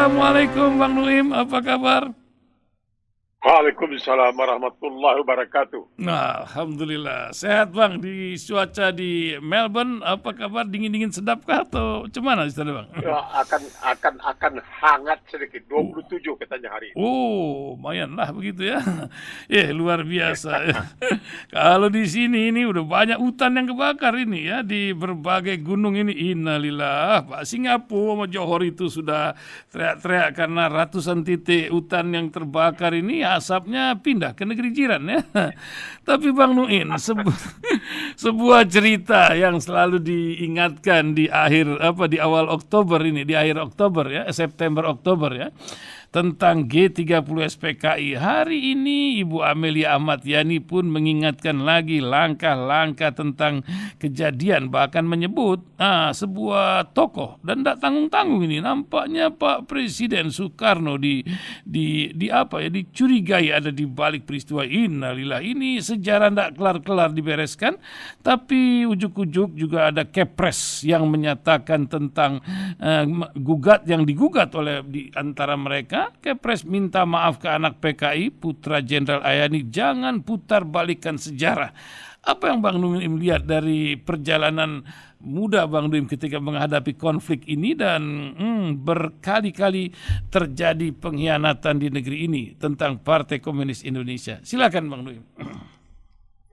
Assalamualaikum Bang Nuim, apa kabar? Waalaikumsalam warahmatullahi wabarakatuh. Nah, Alhamdulillah. Sehat Bang, di cuaca di Melbourne, apa kabar? Dingin-dingin sedap kah atau cuman di sana Bang? Ya, akan hangat sedikit. 27 katanya hari ini. Lumayan lah begitu ya. Luar biasa. Kalau di sini ini udah banyak hutan yang kebakar ini ya di berbagai gunung ini. Innalillah. Pak Singapura sama Johor itu sudah teriak-teriak karena ratusan titik hutan yang terbakar ini asapnya pindah ke negeri jiran ya. Tapi Bang Nuin, sebuah cerita yang selalu diingatkan di awal Oktober ini, di akhir Oktober ya, September Oktober ya, tentang G30 SPKI. Hari ini Ibu Amelia Ahmad Yani pun mengingatkan lagi langkah-langkah tentang kejadian, bahkan menyebut sebuah tokoh dan tidak tanggung-tanggung ini nampaknya Pak Presiden Soekarno dicurigai ada di balik peristiwa. Innalillah, ini sejarah tidak kelar-kelar dibereskan, tapi ujuk-ujuk juga ada Kepres yang menyatakan tentang gugat yang digugat oleh di antara mereka. Kepres minta maaf ke anak PKI, Putra Jenderal Ayani, jangan putar balikan sejarah. Apa yang Bang Nuim lihat dari perjalanan muda Bang Nuim ketika menghadapi konflik ini dan berkali-kali terjadi pengkhianatan di negeri ini tentang Partai Komunis Indonesia? Silakan Bang Nuim.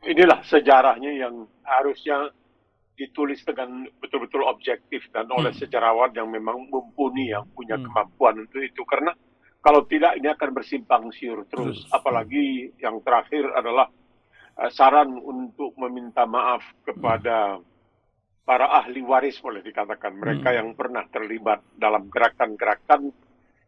Inilah sejarahnya yang harusnya ditulis dengan betul-betul objektif dan oleh sejarawan yang memang mumpuni, yang punya kemampuan untuk itu. Karena kalau tidak ini akan bersimpang siur terus. Apalagi yang terakhir adalah saran untuk meminta maaf kepada para ahli waris, boleh dikatakan. Mereka yang pernah terlibat dalam gerakan-gerakan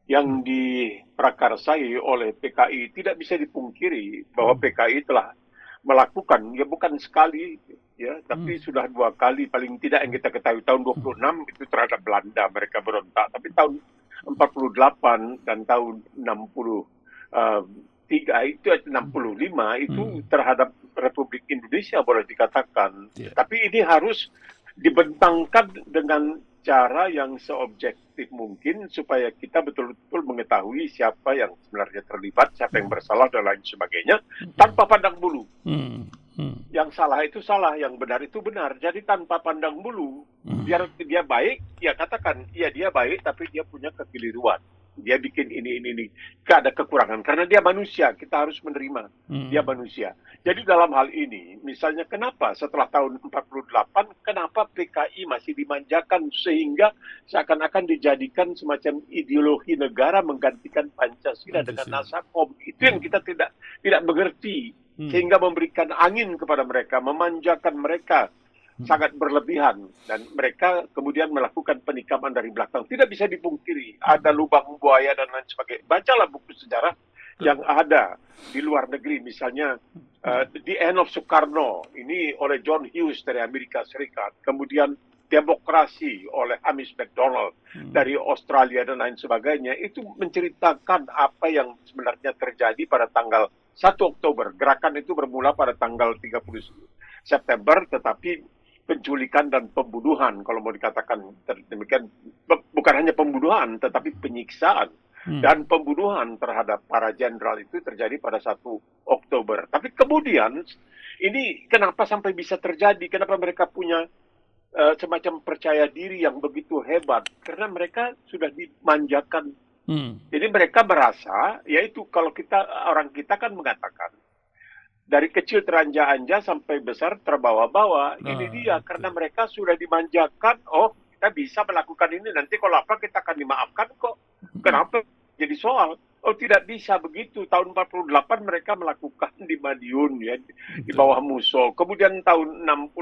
yang diprakarsai oleh PKI. Tidak bisa dipungkiri bahwa PKI telah melakukan, ya bukan sekali, ya, tapi sudah 2 kali paling tidak yang kita ketahui. Tahun 26 itu terhadap Belanda mereka berontak. Tapi tahun 48 dan tahun 63 itu 65 itu terhadap Republik Indonesia, boleh dikatakan. Tapi ini harus dibentangkan dengan cara yang seobjektif mungkin supaya kita betul-betul mengetahui siapa yang sebenarnya terlibat, siapa yang bersalah dan lain sebagainya, tanpa pandang bulu. Yang salah itu salah, yang benar itu benar. Jadi tanpa pandang bulu, biar dia baik, ya katakan, ya dia baik tapi dia punya kekeliruan. Dia bikin ini. Gak ada kekurangan. Karena dia manusia, kita harus menerima. Dia manusia. Jadi dalam hal ini, misalnya kenapa setelah tahun 48, kenapa PKI masih dimanjakan sehingga seakan-akan dijadikan semacam ideologi negara menggantikan Pancasila dengan Nasakom. Itu yang kita tidak mengerti. Sehingga memberikan angin kepada mereka, memanjakan mereka sangat berlebihan, dan mereka kemudian melakukan penikaman dari belakang. Tidak bisa dipungkiri ada lubang buaya dan lain sebagainya. Bacalah buku sejarah yang ada di luar negeri, misalnya The End of Soekarno ini oleh John Hughes dari Amerika Serikat, kemudian Demokrasi oleh Hamish Macdonald dari Australia dan lain sebagainya. Itu menceritakan apa yang sebenarnya terjadi pada tanggal 1 Oktober. Gerakan itu bermula pada tanggal 30 September, tetapi penculikan dan pembunuhan, kalau mau dikatakan demikian, bukan hanya pembunuhan, tetapi penyiksaan dan pembunuhan terhadap para jenderal itu terjadi pada 1 Oktober. Tapi kemudian, ini kenapa sampai bisa terjadi? Kenapa mereka punya semacam percaya diri yang begitu hebat? Karena mereka sudah dimanjakan. Jadi mereka merasa, yaitu kalau orang kita kan mengatakan, dari kecil teranja-anja sampai besar terbawa-bawa. Ini dia, karena mereka sudah dimanjakan. Oh, kita bisa melakukan ini, nanti kalau apa kita akan dimaafkan kok. Kenapa jadi soal? Oh, tidak bisa begitu. Tahun 48 mereka melakukan di Madiun, ya, di bawah Musso. Kemudian tahun 65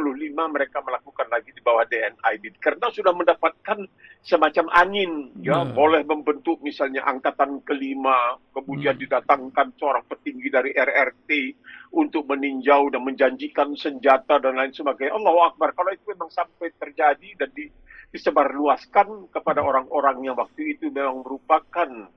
mereka melakukan lagi di bawah DNI. Karena sudah mendapatkan semacam angin, ya, boleh membentuk misalnya angkatan kelima, kemudian didatangkan seorang petinggi dari RRT untuk meninjau dan menjanjikan senjata dan lain sebagainya. Allahu Akbar. Kalau itu memang sampai terjadi dan disebarluaskan kepada orang-orang yang waktu itu memang merupakan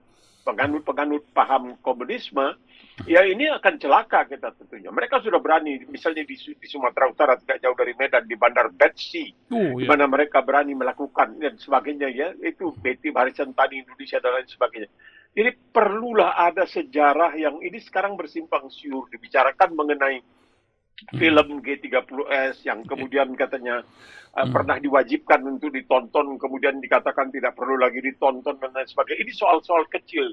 penganut-penganut paham komunisme, ya ini akan celaka kita tentunya. Mereka sudah berani, misalnya di Sumatera Utara tidak jauh dari Medan, di Bandar Batsi, di mana mereka berani melakukan dan sebagainya, ya itu BT Barisan Tani Indonesia dan lain sebagainya. Jadi perlulah ada sejarah yang ini sekarang bersimpang siur, dibicarakan mengenai film G30S yang kemudian katanya pernah diwajibkan untuk ditonton, kemudian dikatakan tidak perlu lagi ditonton dan lain sebagainya. Ini soal-soal kecil.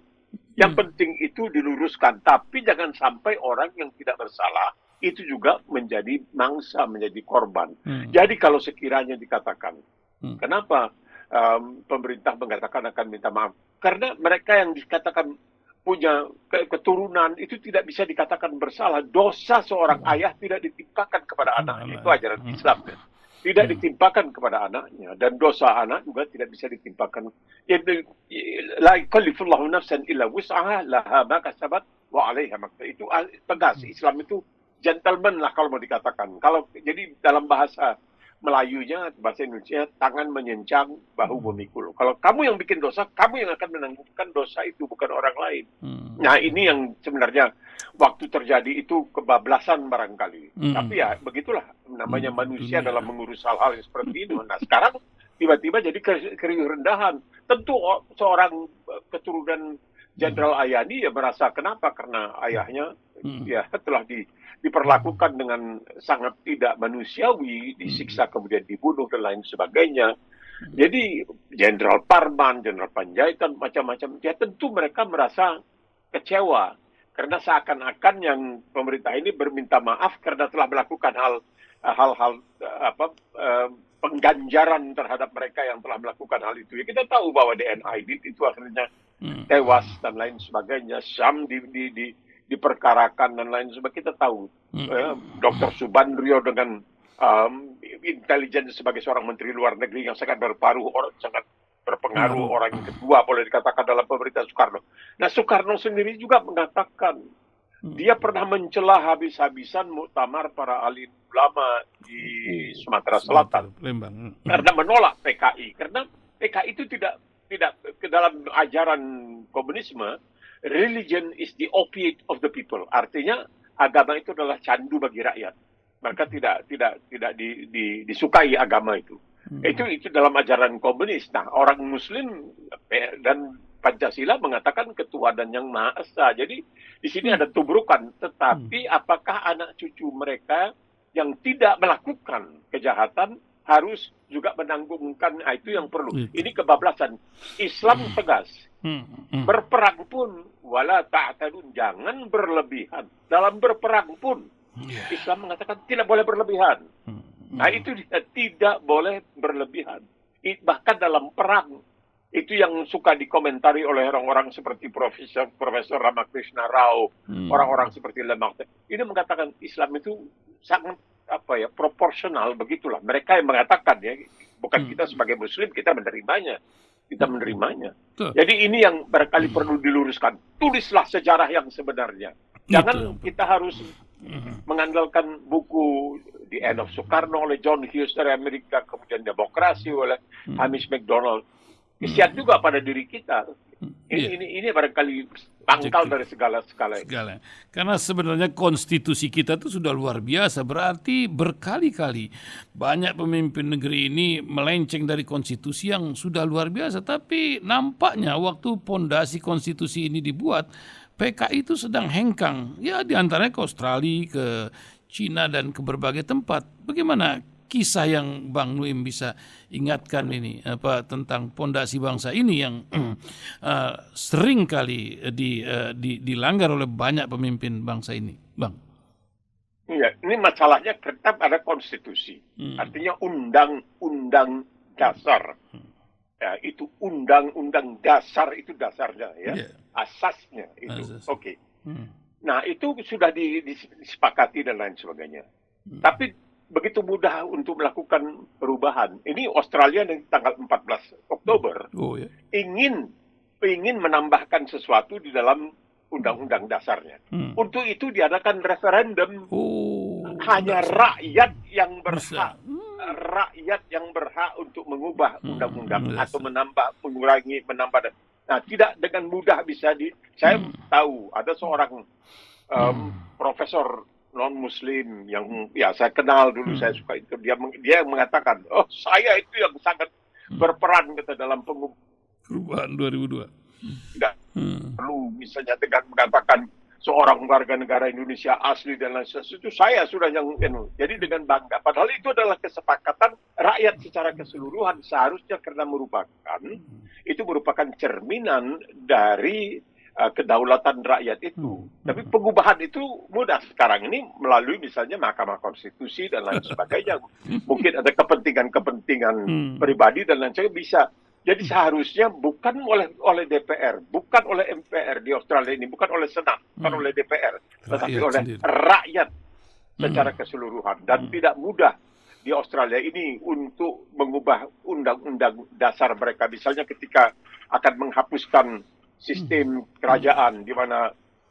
Yang penting itu diluruskan, tapi jangan sampai orang yang tidak bersalah itu juga menjadi mangsa, menjadi korban. Jadi kalau sekiranya dikatakan, kenapa pemerintah mengatakan akan minta maaf? Karena mereka yang dikatakan punya keturunan itu tidak bisa dikatakan bersalah. Dosa seorang ayah tidak ditimpakan kepada anaknya. Itu ajaran Islam. Tidak ditimpakan kepada anaknya. Dan dosa anak juga tidak bisa ditimpakan. La yukallifullahu nafsan illa wus'aha laha ma kasabat wa 'alaiha ma iktasab. Itu tegas. Islam itu gentleman lah kalau mau dikatakan. Jadi dalam bahasa Melayunya, bahasa Indonesia, tangan menyencang, bahu memikul. Kalau kamu yang bikin dosa, kamu yang akan menanggungkan dosa itu, bukan orang lain. Nah, ini yang sebenarnya waktu terjadi itu kebablasan barangkali. Tapi ya, begitulah namanya manusia dalam mengurus hal-hal yang seperti ini. Nah, sekarang tiba-tiba jadi keriuh rendahan. Tentu seorang keturunan Jenderal Ayani ya merasa kenapa? Karena ayahnya ya telah diperlakukan dengan sangat tidak manusiawi, disiksa kemudian dibunuh dan lain sebagainya. Jadi Jenderal Parman, Jenderal Panjaitan, macam-macam, ya tentu mereka merasa kecewa karena seakan-akan yang pemerintah ini berminta maaf karena telah melakukan hal-hal pengganjaran terhadap mereka yang telah melakukan hal itu. Ya kita tahu bahwa DNA Aidit itu akhirnya tewas dan lain sebagainya. Syam diperkarakan dan lain sebagainya. Kita tahu Dr. Subandrio dengan intelijen sebagai seorang menteri luar negeri yang sangat sangat berpengaruh, orang yang kedua boleh dikatakan dalam pemerintah Soekarno. Nah, Soekarno sendiri juga mengatakan dia pernah mencela habis-habisan muktamar para alim ulama di Sumatera Selatan karena menolak PKI. Karena PKI itu tidak ke dalam ajaran komunisme. Religion is the opiate of the people. Artinya agama itu adalah candu bagi rakyat. Maka tidak disukai agama itu. Itu dalam ajaran komunis. Nah, orang Muslim dan Pancasila mengatakan ketuhanan yang Maha Esa. Jadi di sini ada tubrukan. Tetapi apakah anak cucu mereka yang tidak melakukan kejahatan harus juga menanggungkan? Itu yang perlu. Ini kebablasan. Islam tegas. Berperang pun wala ta'tadun, jangan berlebihan. Dalam berperang pun Islam mengatakan tidak boleh berlebihan. Nah, itu dia, tidak boleh berlebihan. Bahkan dalam perang itu yang suka dikomentari oleh orang-orang seperti Profesor Ramakrishna Rao, orang-orang seperti Lamarck. Ini mengatakan Islam itu sangat proporsional, begitulah. Mereka yang mengatakan, ya, bukan kita sebagai Muslim kita menerimanya. Jadi ini yang barangkali perlu diluruskan. Tulislah sejarah yang sebenarnya. Jangan kita harus mengandalkan buku The End of Soekarno oleh John Hughes dari Amerika, kemudian Demokrasi oleh Hamish MacDonald. Kesian juga pada diri kita. Ini barangkali pangkal dari segala. Karena sebenarnya konstitusi kita itu sudah luar biasa. Berarti berkali-kali banyak pemimpin negeri ini melenceng dari konstitusi yang sudah luar biasa. Tapi nampaknya waktu pondasi konstitusi ini dibuat, PKI itu sedang hengkang. Ya, diantaranya ke Australia, ke Cina, dan ke berbagai tempat. Bagaimana kisah yang Bang Nuim bisa ingatkan ini tentang pondasi bangsa ini yang sering kali dilanggar oleh banyak pemimpin bangsa ini, Bang? Iya, ini masalahnya tetap ada konstitusi, artinya undang-undang dasar. Ya, itu undang-undang dasar itu dasarnya, ya, asasnya itu. Oke. Nah, itu sudah disepakati dan lain sebagainya. Tapi begitu mudah untuk melakukan perubahan. Ini Australia yang tanggal 14 Oktober ingin menambahkan sesuatu di dalam undang-undang dasarnya. Untuk itu diadakan referendum. Hanya rakyat yang berhak. Rakyat yang berhak untuk mengubah undang-undang atau menambah, mengurangi, menambah. Nah, tidak dengan mudah bisa saya tahu ada seorang profesor non-Muslim yang ya saya kenal dulu, saya suka itu. Dia mengatakan, oh saya itu yang sangat berperan kata dalam Perubahan 2002. tidak perlu misalnya dengan mengatakan seorang warga negara Indonesia asli dan lain sebagainya, itu saya sudah yang jadi dengan bangga. Padahal itu adalah kesepakatan rakyat secara keseluruhan seharusnya, karena itu merupakan cerminan dari kedaulatan rakyat itu. Tapi pengubahan itu mudah sekarang ini melalui misalnya Mahkamah Konstitusi dan lain sebagainya. Mungkin ada kepentingan pribadi dan lain sebagainya bisa. Jadi seharusnya bukan oleh DPR, bukan oleh MPR di Australia ini, bukan oleh Senat, bukan oleh DPR, tetapi oleh rakyat secara keseluruhan. Dan tidak mudah di Australia ini untuk mengubah undang-undang dasar mereka. Misalnya ketika akan menghapuskan sistem kerajaan, di mana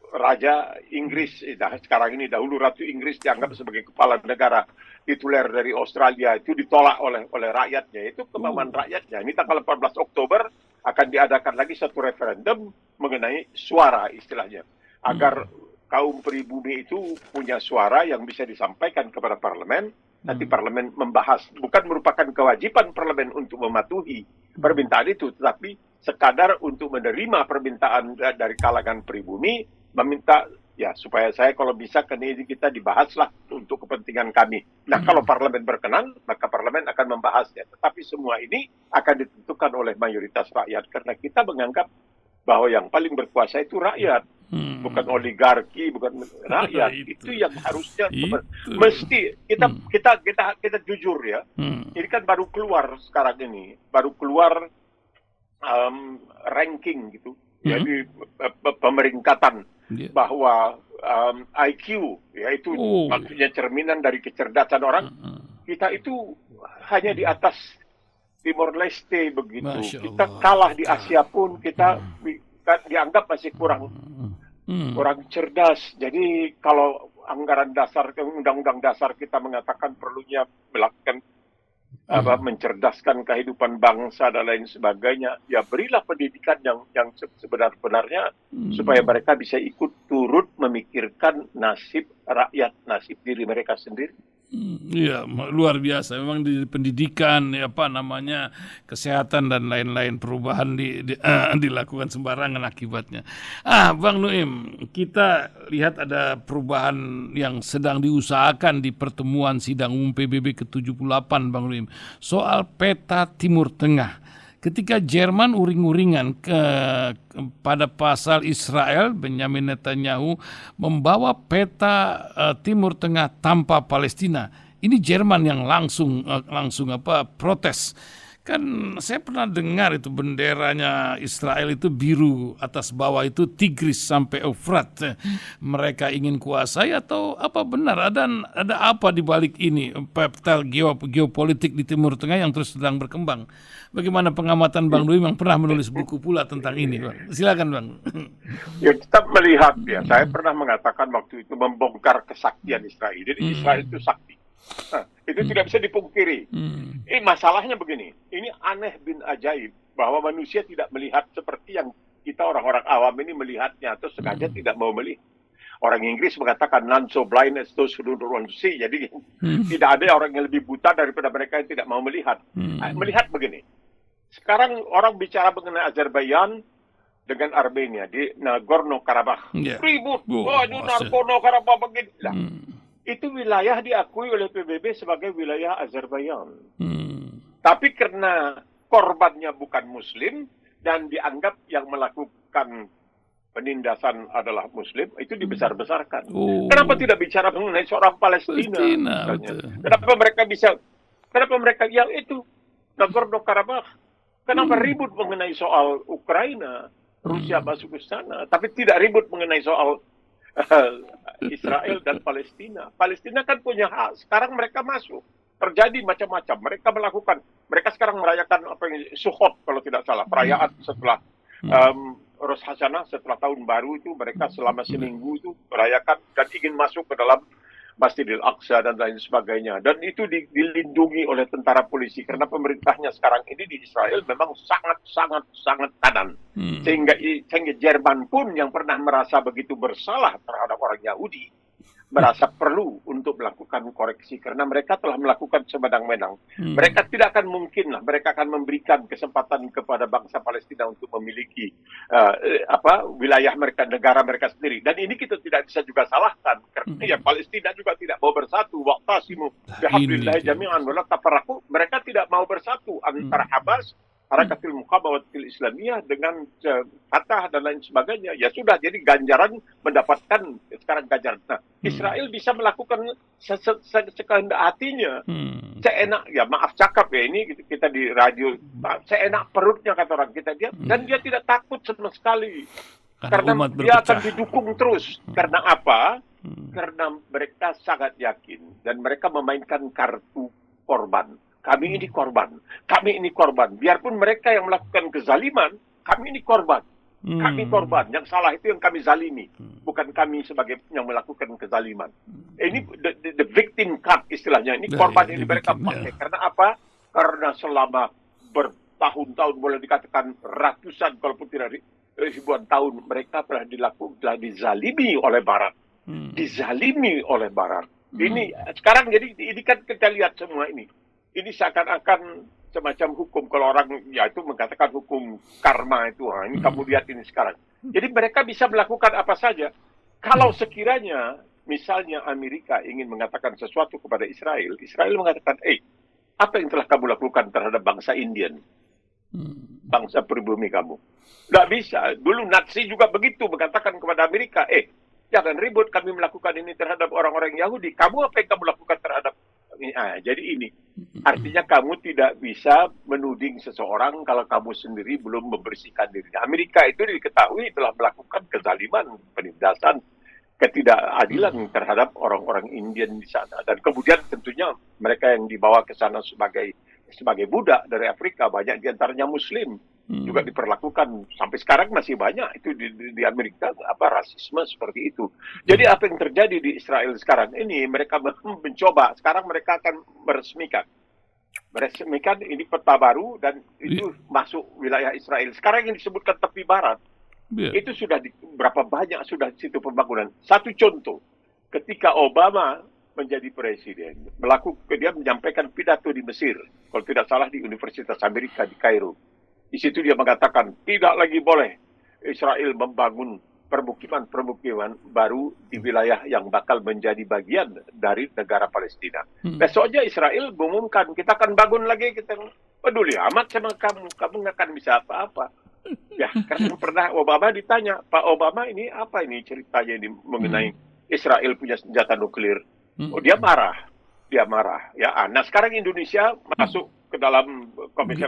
Raja Inggris, sekarang ini dahulu Ratu Inggris dianggap sebagai kepala negara tituler dari Australia, itu ditolak oleh rakyatnya. Itu kemauan rakyatnya. Ini tanggal 14 Oktober akan diadakan lagi satu referendum mengenai suara, istilahnya, agar kaum pribumi itu punya suara yang bisa disampaikan kepada parlemen. Nanti parlemen membahas. Bukan merupakan kewajiban parlemen untuk mematuhi permintaan itu, tetapi sekadar untuk menerima permintaan dari kalangan pribumi, meminta ya supaya saya kalau bisa ini kita dibahaslah untuk kepentingan kami. Nah, kalau parlemen berkenan, maka parlemen akan membahasnya. Tetapi semua ini akan ditentukan oleh mayoritas rakyat, karena kita menganggap bahwa yang paling berkuasa itu rakyat, bukan oligarki, bukan rakyat. Itu yang harusnya mesti kita jujur ya. Ini kan baru keluar sekarang ini, baru keluar ranking gitu, jadi pemeringkatan bahwa IQ, yaitu maksudnya cerminan dari kecerdasan orang, kita itu hanya di atas Timor Leste begitu. Kita kalah di Asia pun, kita dianggap masih kurang cerdas. Jadi kalau anggaran dasar, undang-undang dasar kita mengatakan perlunya melakukan mencerdaskan kehidupan bangsa dan lain sebagainya, ya berilah pendidikan yang sebenar-benarnya supaya mereka bisa ikut turut memikirkan nasib rakyat, nasib diri mereka sendiri. Iya, luar biasa. Memang di pendidikan, kesehatan dan lain-lain, perubahan dilakukan sembarangan akibatnya. Bang Nuim, kita lihat ada perubahan yang sedang diusahakan di pertemuan sidang umum PBB ke-78, Bang Nuim, soal peta Timur Tengah. Ketika Jerman uring-uringan pada pasal Israel, Benjamin Netanyahu membawa peta Timur Tengah tanpa Palestina. Ini Jerman yang langsung protes. Kan saya pernah dengar itu benderanya Israel itu biru, atas bawah itu Tigris sampai Eufrat. Mereka ingin kuasai atau apa benar? Ada apa di balik ini? Peta geopolitik di Timur Tengah yang terus sedang berkembang. Bagaimana pengamatan Bang Nuim yang pernah menulis buku pula tentang ini, Bang? Silakan, Bang. Ya, kita melihat ya. Saya pernah mengatakan waktu itu membongkar kesaktian Israel. Jadi Israel itu sakti. Itu tidak bisa dipungkiri. Masalahnya begini, ini aneh bin ajaib bahwa manusia tidak melihat seperti yang kita orang-orang awam ini melihatnya, atau sengaja tidak mau melihat. Orang Inggris mengatakan none so blind as those who don't want to see. Jadi tidak ada orang yang lebih buta daripada mereka yang tidak mau melihat. Melihat begini, sekarang orang bicara mengenai Azerbaijan dengan Armenia di Nagorno-Karabakh. Ribut, Nagorno-Karabakh begini. Itu wilayah diakui oleh PBB sebagai wilayah Azerbaijan. Tapi karena korbannya bukan Muslim dan dianggap yang melakukan penindasan adalah Muslim, itu dibesar-besarkan. Kenapa tidak bicara mengenai seorang Palestina? Kenapa mereka yang itu Nagorno-Karabakh? Kenapa ribut mengenai soal Ukraina, Rusia masuk ke sana, tapi tidak ribut mengenai soal Israel dan Palestina. Palestina kan punya hak. Sekarang mereka masuk. Terjadi macam-macam. Mereka sekarang merayakan Sukkot kalau tidak salah. Perayaan setelah Rosh Hashanah, setelah tahun baru itu. Mereka selama seminggu itu merayakan dan ingin masuk ke dalam Masjidil Aqsa dan lain sebagainya. Dan itu dilindungi oleh tentara polisi karena pemerintahnya sekarang ini di Israel memang sangat kanan. Sehingga Jerman pun yang pernah merasa begitu bersalah terhadap orang Yahudi merasa perlu untuk melakukan koreksi karena mereka telah melakukan semedang-medang. Mereka tidak akan mungkin lah, mereka akan memberikan kesempatan kepada bangsa Palestina untuk memiliki wilayah mereka, negara mereka sendiri. Dan ini kita tidak bisa juga salahkan karena ya Palestina juga tidak mau bersatu. Waqtasimu bihablillahi jami'an wa la tafarraqu. Mereka tidak mau bersatu antara Hamas, Harakatul Muqawamatul Islamiyah dengan Fatah dan lain sebagainya. Ya sudah, jadi ganjaran mendapatkan sekarang ganjaran. Nah, Israel bisa melakukan sekehendak hatinya. Seenak, ya maaf cakap ya, ini kita di radio, seenak perutnya kata orang kita dia, dan dia tidak takut sama sekali. Karena dia akan didukung terus. Karena apa? Karena mereka sangat yakin dan mereka memainkan kartu korban. Kami ini korban. Kami ini korban. Biarpun mereka yang melakukan kezaliman, kami ini korban. Kami korban. Yang salah itu yang kami zalimi. Bukan kami sebagai yang melakukan kezaliman. Ini the victim card istilahnya. Ini korban ini mereka pakai. Karena apa? Karena selama bertahun-tahun, boleh dikatakan ratusan, kalaupun tidak ribuan tahun, mereka telah dizalimi oleh Barat. Dizalimi oleh Barat. Ini sekarang jadi ini kan kita lihat semua ini. Ini seakan-akan semacam hukum, kalau orang ya itu mengatakan hukum karma itu. Ini kamu lihat ini sekarang. Jadi mereka bisa melakukan apa saja. Kalau sekiranya misalnya Amerika ingin mengatakan sesuatu kepada Israel, Israel mengatakan, apa yang telah kamu lakukan terhadap bangsa Indian? Bangsa pribumi kamu. Nggak bisa. Dulu Nazi juga begitu mengatakan kepada Amerika, jangan ribut, kami melakukan ini terhadap orang-orang Yahudi. Kamu apa yang kamu lakukan terhadap ini? Jadi ini. Artinya kamu tidak bisa menuding seseorang kalau kamu sendiri belum membersihkan diri. Amerika itu diketahui telah melakukan kezaliman, penindasan, ketidakadilan terhadap orang-orang Indian di sana. Dan kemudian tentunya mereka yang dibawa ke sana sebagai budak dari Afrika, banyak diantaranya Muslim, juga diperlakukan sampai sekarang masih banyak itu di Amerika rasisme seperti itu. Jadi apa yang terjadi di Israel sekarang ini, mereka mencoba, sekarang mereka akan meresmikan ini peta baru dan itu masuk wilayah Israel. Sekarang yang disebutkan tepi barat, itu sudah berapa banyak sudah situ pembangunan. Satu contoh, ketika Obama menjadi presiden, dia menyampaikan pidato di Mesir, kalau tidak salah di Universitas Amerika di Kairo. Di situ dia mengatakan tidak lagi boleh Israel membangun permukiman baru di wilayah yang bakal menjadi bagian dari negara Palestina. Besoknya Israel mengumumkan kita akan bangun lagi, kita peduli amat sama kamu nggak akan bisa apa-apa. Ya, karena pernah Obama ditanya, Pak Obama ini apa ini ceritanya ini mengenai Israel punya senjata nuklir? Dia marah. Ya, nah sekarang Indonesia masuk ke dalam Komisi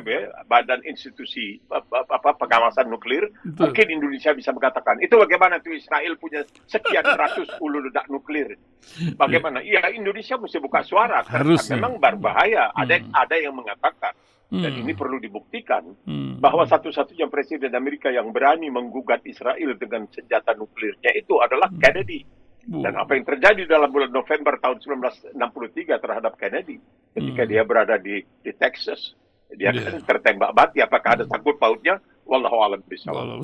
Badan Institusi Pengawasan Nuklir. Mungkin Indonesia bisa mengatakan, itu bagaimana tuh Israel punya sekian ratus hulu ledak nuklir? Bagaimana? Iya, Indonesia mesti buka suara. Karena memang berbahaya. Ada yang mengatakan, dan ini perlu dibuktikan, bahwa satu-satunya presiden Amerika yang berani menggugat Israel dengan senjata nuklirnya itu adalah Kennedy. Dan apa yang terjadi dalam bulan November tahun 1963 terhadap Kennedy ketika dia berada di Texas, dia kan tertembak mati. Apakah ada sangkut pautnya? Wallahu a'lam bishawab.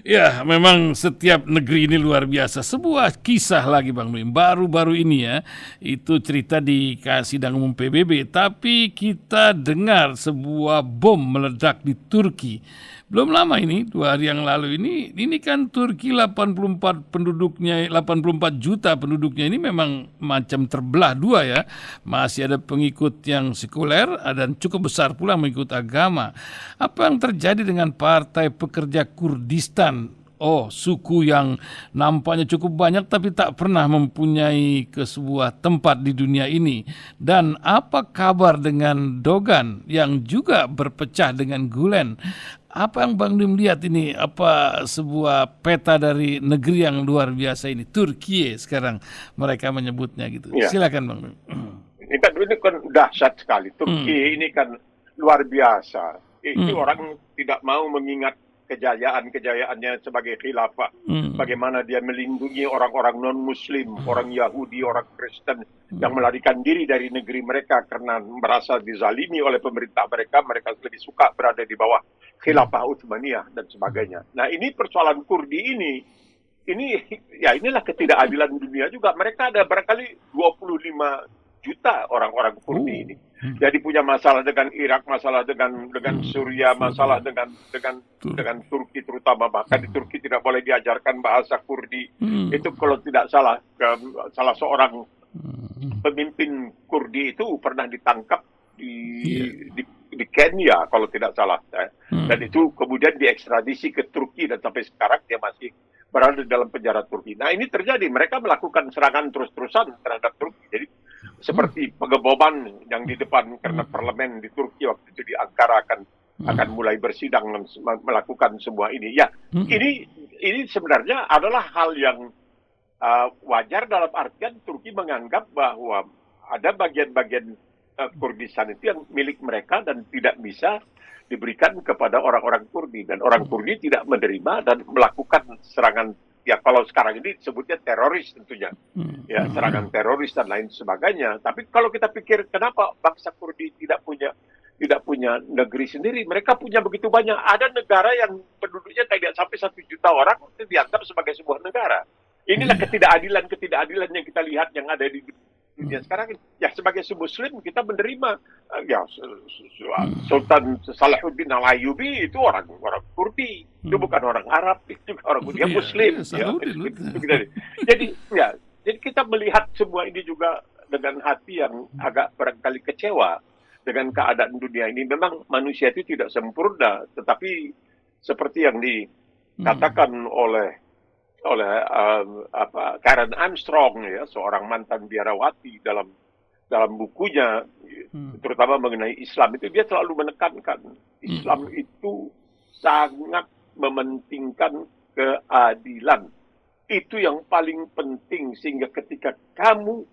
Ya, memang setiap negeri ini luar biasa. Sebuah kisah lagi Bang Mim, baru-baru ini ya, itu cerita di sidang umum PBB, tapi kita dengar sebuah bom meledak di Turki. Belum lama ini, 2 hari yang lalu ini kan Turki 84 juta penduduknya ini memang macam terbelah dua ya. Masih ada pengikut yang sekuler dan cukup besar pula mengikut agama. Apa yang terjadi dengan Partai Pekerja Kurdistan? Suku yang nampaknya cukup banyak tapi tak pernah mempunyai sebuah tempat di dunia ini. Dan apa kabar dengan Dogan yang juga berpecah dengan Gulen? Apa yang Bang Dim lihat ini, sebuah peta dari negeri yang luar biasa ini, Turki sekarang mereka menyebutnya gitu. Ya. Silakan Bang Dim. Ini kan dahsyat sekali. Turki ini kan luar biasa. Itu orang tidak mau mengingat kejayaan-kejayaannya sebagai khilafah. Bagaimana dia melindungi orang-orang non-Muslim, orang Yahudi, orang Kristen yang melarikan diri dari negeri mereka karena merasa dizalimi oleh pemerintah mereka. Mereka lebih suka berada di bawah khilafah Utsmaniyah dan sebagainya. Nah, ini persoalan Kurdi ini ya inilah ketidakadilan dunia juga. Mereka ada barangkali 25 juta orang-orang Kurdi ini. Jadi punya masalah dengan Irak, masalah dengan Suriah, masalah dengan Turki terutama. Bahkan di Turki tidak boleh diajarkan bahasa Kurdi. Itu kalau tidak salah seorang pemimpin Kurdi itu pernah ditangkap di Kenya kalau tidak salah. Dan itu kemudian diekstradisi ke Turki dan sampai sekarang dia masih berada dalam penjara Turki. Nah, ini terjadi. Mereka melakukan serangan terus-terusan terhadap Turki. Jadi seperti pengeboman yang di depan karena parlemen di Turki waktu itu di Ankara akan mulai bersidang dan melakukan semua ini. Ya, ini sebenarnya adalah hal yang wajar dalam artian Turki menganggap bahwa ada bagian-bagian Kurdistan itu yang milik mereka dan tidak bisa diberikan kepada orang-orang Kurdi, dan orang Kurdi tidak menerima dan melakukan serangan. Ya, kalau sekarang ini disebutnya teroris tentunya, ya, serangan teroris dan lain sebagainya. Tapi kalau kita pikir kenapa bangsa Kurdi tidak punya negeri sendiri, mereka punya begitu banyak. Ada negara yang penduduknya tidak sampai 1 juta orang itu dianggap sebagai sebuah negara. Inilah ketidakadilan yang kita lihat yang ada di dunia sekarang. Ya, sebagai Muslim kita menerima ya Sultan Salahuddin Al-Ayyubi itu orang Kurdi, itu bukan orang Arab, itu juga orang dia Muslim. Jadi kita melihat semua ini juga dengan hati yang agak barangkali kecewa dengan keadaan dunia ini. Memang manusia itu tidak sempurna, tetapi seperti yang dikatakan oleh Karen Armstrong, ya, seorang mantan biarawati dalam bukunya, terutama mengenai Islam itu, dia selalu menekankan Islam itu sangat mementingkan keadilan. Itu yang paling penting, sehingga ketika kamu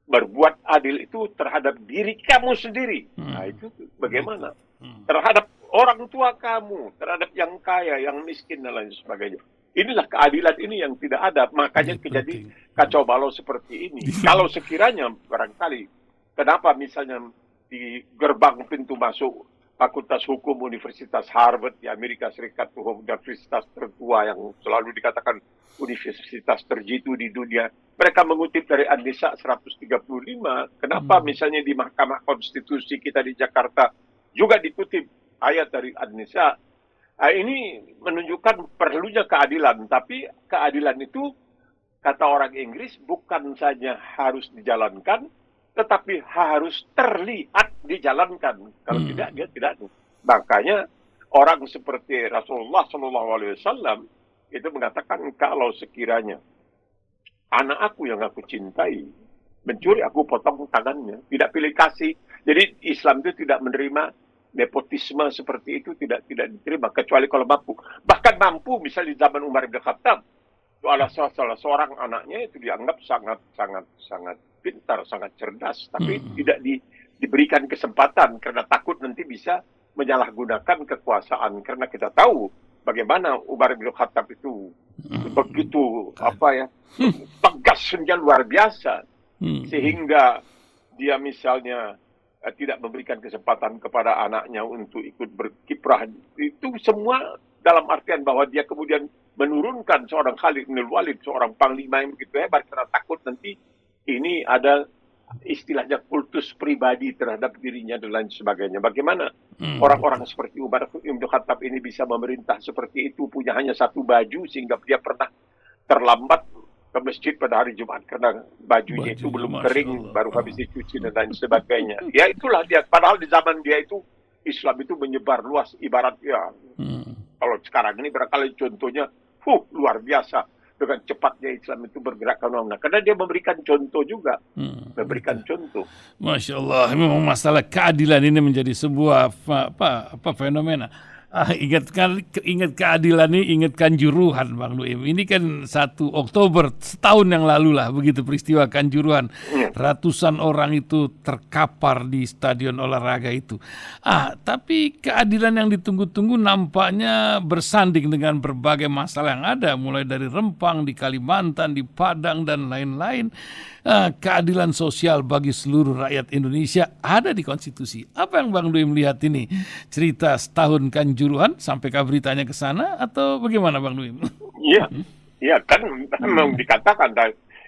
berbuat adil itu terhadap diri kamu sendiri. Nah, itu bagaimana? Terhadap orang tua kamu, terhadap yang kaya, yang miskin dan lain sebagainya. Inilah keadilan ini yang tidak ada, makanya terjadi kacau balau seperti ini. Kalau sekiranya barangkali, kenapa misalnya di gerbang pintu masuk Fakultas Hukum Universitas Harvard di Amerika Serikat, universitas tertua yang selalu dikatakan universitas terjitu di dunia, mereka mengutip dari An-Nisa 135. Kenapa misalnya di Mahkamah Konstitusi kita di Jakarta juga dikutip ayat dari An-Nisa? Ini menunjukkan perlunya keadilan, tapi keadilan itu, kata orang Inggris, bukan saja harus dijalankan, tetapi harus terlihat dijalankan. Kalau tidak, dia tidak. Makanya orang seperti Rasulullah SAW itu mengatakan, kalau sekiranya anak aku yang aku cintai mencuri, aku potong tangannya. Tidak pilih kasih. Jadi Islam itu tidak menerima nepotisme seperti itu, tidak diterima kecuali kalau mampu. Bahkan mampu, misalnya di zaman Umar bin Khattab, itu adalah salah seorang anaknya itu dianggap sangat pintar, sangat cerdas, tapi tidak diberikan kesempatan karena takut nanti bisa menyalahgunakan kekuasaan. Karena kita tahu bagaimana Umar bin Khattab itu begitu tegasnya luar biasa, sehingga dia misalnya tidak memberikan kesempatan kepada anaknya untuk ikut berkiprah. Itu semua dalam artian bahwa dia kemudian menurunkan seorang Khalid bin Walid, seorang panglima yang begitu hebat, karena takut nanti ini ada istilahnya kultus pribadi terhadap dirinya dan lain sebagainya. Bagaimana orang-orang seperti Umar bin Khattab ini bisa memerintah seperti itu, punya hanya satu baju, sehingga dia pernah terlambat ke masjid pada hari Jumat karena bajunya itu belum kering, baru habis dicuci dan lain sebagainya. Ya itulah dia. Padahal di zaman dia itu Islam itu menyebar luas, ibarat ya kalau sekarang ini barangkali contohnya luar biasa dengan cepatnya Islam itu bergerak ke mana. Karena dia memberikan contoh juga, memberikan contoh. Masya Allah, memang masalah keadilan ini menjadi sebuah fenomena. Ingat keadilan ini, ingat Kanjuruhan, Bang Nuim. Ini kan 1 Oktober, setahun yang lalu lah, begitu peristiwa Kanjuruhan. Ratusan orang itu terkapar di stadion olahraga itu. Tapi keadilan yang ditunggu-tunggu nampaknya bersanding dengan berbagai masalah yang ada, mulai dari Rempang, di Kalimantan, di Padang, dan lain-lain. Keadilan sosial bagi seluruh rakyat Indonesia ada di konstitusi. Apa yang Bang Dwi melihat ini? Cerita setahun Kanjuruhan, sampaikah beritanya ke sana atau bagaimana Bang Dwi? Iya kan memang dikatakan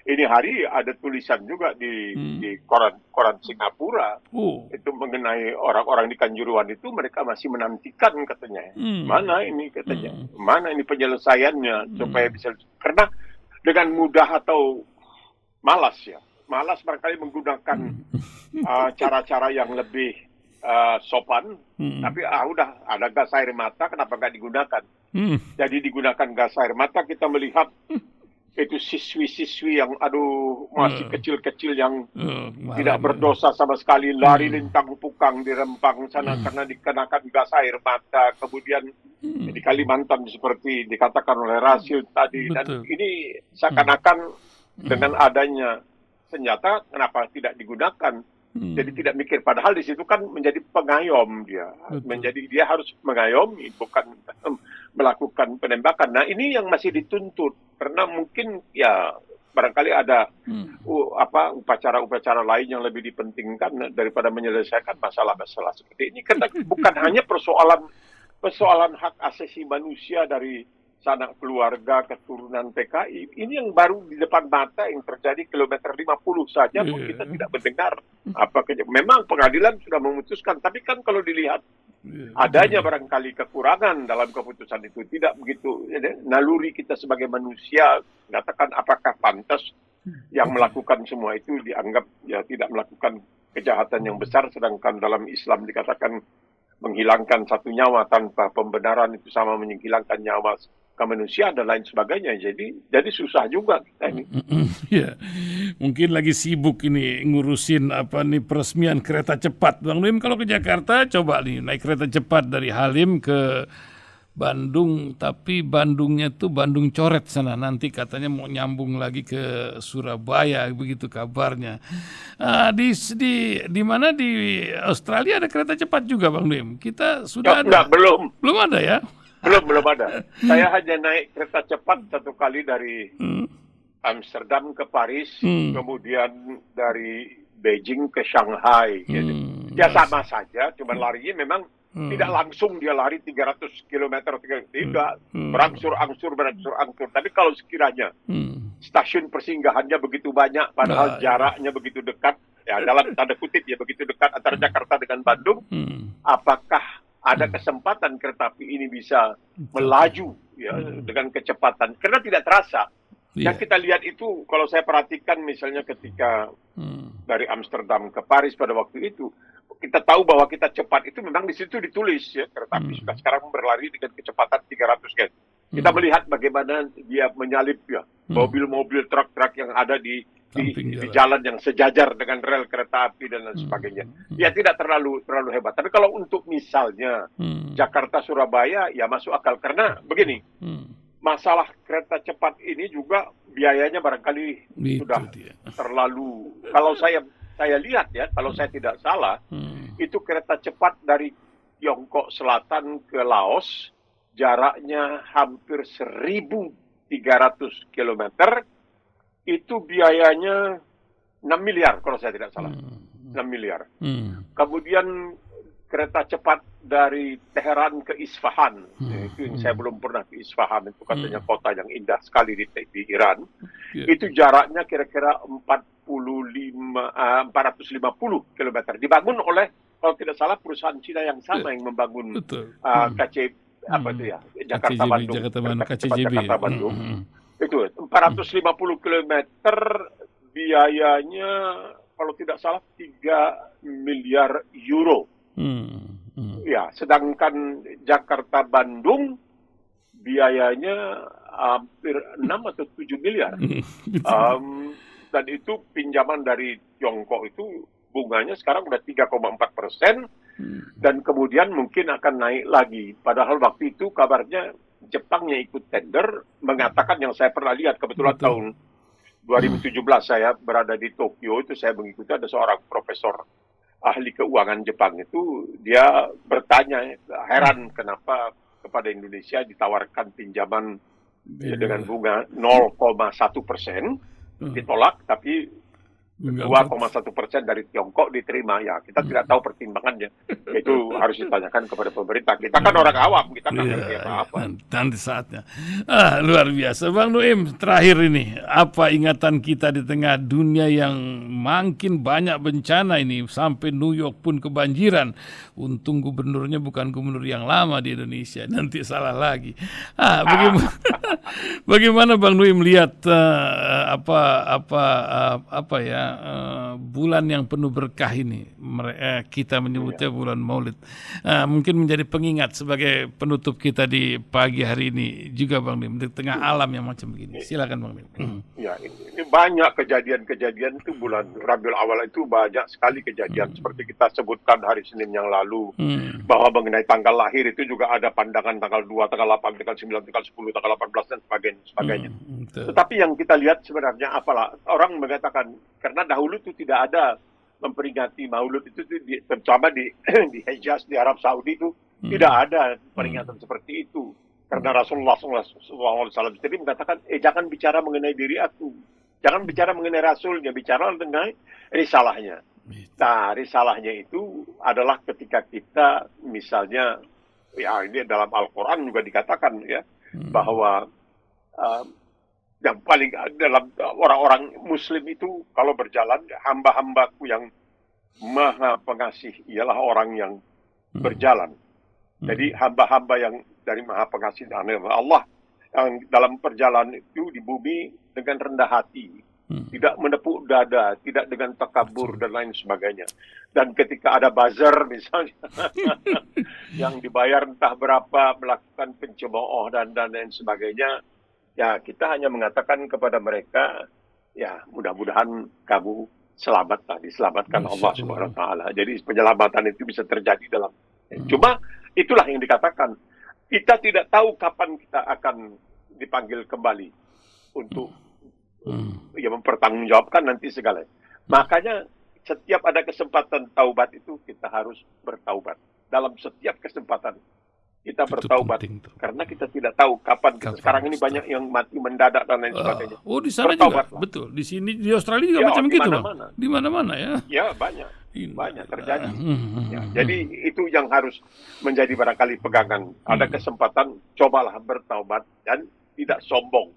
ini hari ada tulisan juga di koran Singapura itu mengenai orang-orang di Kanjuruhan itu mereka masih menantikan katanya. Mana ini katanya? Mana ini penyelesaiannya supaya bisa, karena dengan mudah atau malas barangkali menggunakan cara-cara yang lebih sopan, tapi udah ada gas air mata, kenapa nggak digunakan? Jadi digunakan gas air mata, kita melihat itu siswi-siswi yang masih kecil-kecil yang tidak berdosa sama sekali lari lintang pukang di Rempang sana karena dikenakan gas air mata. Kemudian di Kalimantan seperti dikatakan oleh Rasil tadi. Dan ini seakan-akan dengan adanya senjata, kenapa tidak digunakan? Jadi tidak mikir. Padahal di situ kan menjadi pengayom dia. Menjadi dia harus mengayomi, bukan melakukan penembakan. Nah ini yang masih dituntut. Karena mungkin ya barangkali ada upacara-upacara lain yang lebih dipentingkan daripada menyelesaikan masalah-masalah seperti ini. Karena bukan hanya persoalan hak asasi manusia dari sanak keluarga, keturunan PKI. Ini yang baru di depan mata yang terjadi kilometer 50 saja pun kita tidak mendengar. Memang pengadilan sudah memutuskan, tapi kan kalau dilihat adanya barangkali kekurangan dalam keputusan itu, tidak begitu naluri kita sebagai manusia, katakan apakah pantas yang melakukan semua itu dianggap ya tidak melakukan kejahatan yang besar, sedangkan dalam Islam dikatakan menghilangkan satu nyawa tanpa pembenaran itu sama menghilangkan nyawa kemanusiaan dan lain sebagainya. Jadi susah juga kita ini. Ya, mungkin lagi sibuk ini ngurusin peresmian kereta cepat. Bang Nuim kalau ke Jakarta coba nih naik kereta cepat dari Halim ke Bandung, tapi Bandungnya tuh Bandung coret sana. Nanti katanya mau nyambung lagi ke Surabaya, begitu kabarnya. Di mana di Australia ada kereta cepat juga, Bang Nuim. Kita sudah ada. Belum ada ya? Belum ada. Saya hanya naik kereta cepat satu kali dari Amsterdam ke Paris, kemudian dari Beijing ke Shanghai. Ya sama saja, cuma larinya memang tidak langsung dia lari 300 km, tidak, berangsur-angsur. Tapi kalau sekiranya stasiun persinggahannya begitu banyak, padahal jaraknya begitu dekat, ya dalam tanda kutip ya begitu dekat antara Jakarta dengan Bandung, apakah ada kesempatan kereta api ini bisa melaju ya dengan kecepatan? Karena tidak terasa. Yang kita lihat itu, kalau saya perhatikan misalnya ketika dari Amsterdam ke Paris pada waktu itu, kita tahu bahwa kita cepat itu memang di situ ditulis ya, kereta api sudah sekarang berlari dengan kecepatan 300 km. Kita melihat bagaimana dia menyalip ya mobil-mobil, truk-truk yang ada di jalan yang sejajar dengan rel kereta api dan lain sebagainya. Ya tidak terlalu hebat. Tapi kalau untuk misalnya Jakarta Surabaya ya masuk akal, karena begini, masalah kereta cepat ini juga biayanya barangkali sudah terlalu. Kalau saya lihat ya, kalau saya tidak salah, itu kereta cepat dari Tiongkok Selatan ke Laos jaraknya hampir 1.300 km. Itu biayanya 6 miliar kalau saya tidak salah. 6 miliar. Kemudian kereta cepat dari Teheran ke Isfahan. Itu yang saya belum pernah ke Isfahan. Itu katanya kota yang indah sekali di Iran. Itu jaraknya kira-kira 450 km. Dibangun oleh, kalau tidak salah, perusahaan Cina yang sama yang membangun Jakarta Bandung. Itu 450 km biayanya kalau tidak salah 3 miliar euro. Ya, sedangkan Jakarta Bandung biayanya hampir 6 atau 7 miliar. Dan itu pinjaman dari Tiongkok itu bunganya sekarang udah 3,4%. dan kemudian mungkin akan naik lagi. Padahal waktu itu kabarnya Jepangnya ikut tender, mengatakan yang saya pernah lihat kebetulan tahun 2017 saya berada di Tokyo, itu saya mengikuti ada seorang profesor ahli keuangan Jepang itu, dia bertanya, heran kenapa kepada Indonesia ditawarkan pinjaman dengan bunga 0,1%, ditolak, tapi 2,1% dari Tiongkok diterima. Ya, kita tidak tahu pertimbangannya. Itu harus ditanyakan kepada pemerintah. Kita kan orang awam, kita nggak ngerti apa-apa. Nanti saatnya. Luar biasa. Bang Nuim, terakhir ini, apa ingatan kita di tengah dunia yang makin banyak bencana ini, sampai New York pun kebanjiran. Untung gubernurnya bukan gubernur yang lama di Indonesia. Nanti salah lagi. Bagaimana Bang Nuim melihat bulan yang penuh berkah ini, kita menyebutnya bulan Maulid, mungkin menjadi pengingat sebagai penutup kita di pagi hari ini juga Bang Nuim, di tengah alam yang macam begini. Silakan Bang Nuim. Ya, ini banyak kejadian-kejadian itu bulan Rabiul Awal itu banyak sekali kejadian seperti kita sebutkan hari Senin yang lalu, bahwa mengenai tanggal lahir itu juga ada pandangan tanggal 2, tanggal 8, tanggal 9, tanggal 10, tanggal 18 dan sebagainya. Tetapi yang kita lihat sebenarnya apalah, orang mengatakan karena dahulu itu tidak ada memperingati Maulud itu, terutama di Hijaz, di Arab Saudi itu tidak ada peringatan seperti itu. Karena Rasulullah SAW sendiri mengatakan, jangan bicara mengenai diri aku, jangan bicara mengenai Rasulnya, bicara mengenai risalahnya. Nah, risalahnya itu adalah ketika kita misalnya, ya ini dalam Al-Quran juga dikatakan ya, bahwa yang paling dalam orang-orang Muslim itu kalau berjalan, hamba-hambaku yang maha pengasih ialah orang yang berjalan. Jadi hamba-hamba yang dari maha pengasih Allah yang dalam perjalanan itu di bumi dengan rendah hati, tidak menepuk dada, tidak dengan takabur dan lain sebagainya. Dan ketika ada buzzer misalnya yang dibayar entah berapa melakukan pencemooh dan lain sebagainya, ya kita hanya mengatakan kepada mereka, ya mudah-mudahan kamu selamat, diselamatkan Allah Subhanahu Wa Taala. Jadi penyelamatan itu bisa terjadi dalam. Cuma itulah yang dikatakan, kita tidak tahu kapan kita akan dipanggil kembali untuk ya mempertanggungjawabkan nanti segala. Makanya setiap ada kesempatan taubat itu kita harus bertaubat. Dalam setiap kesempatan kita bertaubat, karena kita tidak tahu kapan. Sekarang ini banyak yang mati mendadak dan lain sebagainya. Oh, di sana juga betul. Di sini di Australia juga macam gitu, Bang. Di mana-mana ya. Ya, banyak terjadi. Ya, jadi itu yang harus menjadi barangkali pegangan. Ada kesempatan, cobalah bertaubat dan tidak sombong.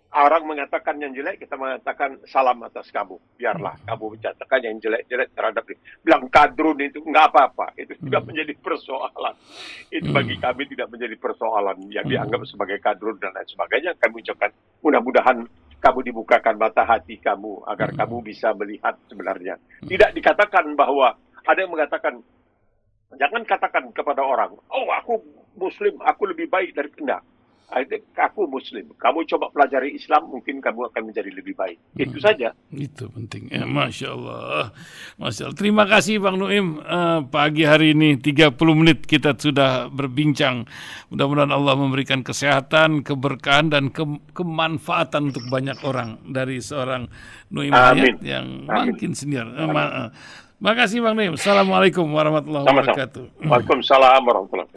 Orang mengatakan yang jelek, kita mengatakan salam atas kamu. Biarlah kamu mencatatkan yang jelek-jelek terhadap dia. Bilang kadrun itu nggak apa-apa. Itu tidak menjadi persoalan. Itu bagi kami tidak menjadi persoalan yang dianggap sebagai kadrun dan lain sebagainya. Kami ucapkan mudah-mudahan kamu dibukakan mata hati kamu agar kamu bisa melihat sebenarnya. Tidak dikatakan bahwa ada yang mengatakan, jangan katakan kepada orang, oh aku Muslim, aku lebih baik dari Anda. Aku Muslim, kamu coba pelajari Islam, mungkin kamu akan menjadi lebih baik. Itu saja. Itu penting. Masya Allah. Masya Allah. Terima kasih Bang Nuim. Pagi hari ini 30 menit kita sudah berbincang. Mudah-mudahan Allah memberikan kesehatan, keberkahan dan kemanfaatan untuk banyak orang dari seorang Nuim Hayat yang makin senior. Makasih Bang Nuim. Assalamualaikum warahmatullahi wabarakatuh. Waalaikumsalam warahmatullahi wabarakatuh.